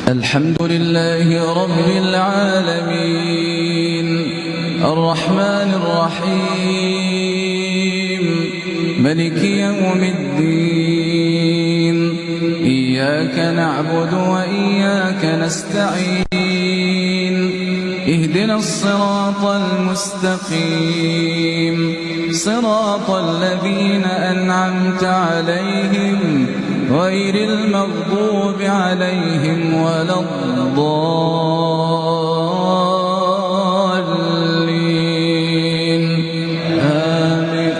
الحمد لله رب العالمين الرحمن الرحيم ملك يوم الدين إياك نعبد وإياك نستعين اهدنا الصراط المستقيم صراط الذين أنعمت عليهم غير المغضوب عليهم ولا الضالين آمين.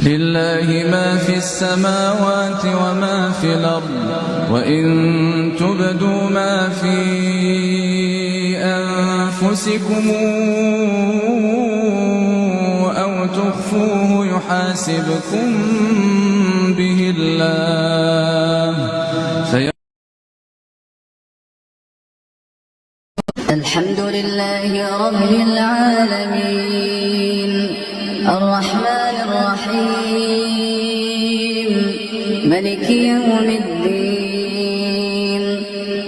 لله ما في السماوات وما في الأرض وإن تبدوا ما في أنفسكم أو تخفوه يحاسبكم به الله الحمد لله رب العالمين الرحمن الرحيم ملك يوم الدين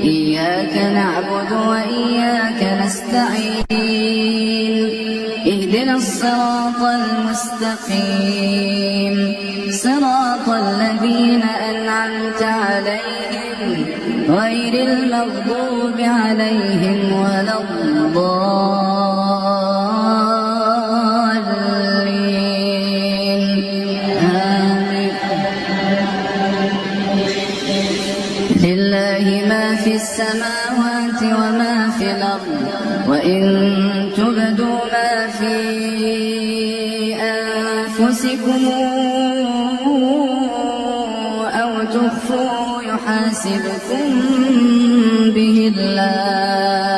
إياك نعبد وإياك نستعين اهدنا الصراط المستقيم صراط الذين أنعمت عليهم غير المغضوب عليهم ولا الضالين آمين. لله ما في السماوات وما في الأرض وإن تبدوا ما في أنفسكم أو تخفوه يحاسبكم به الله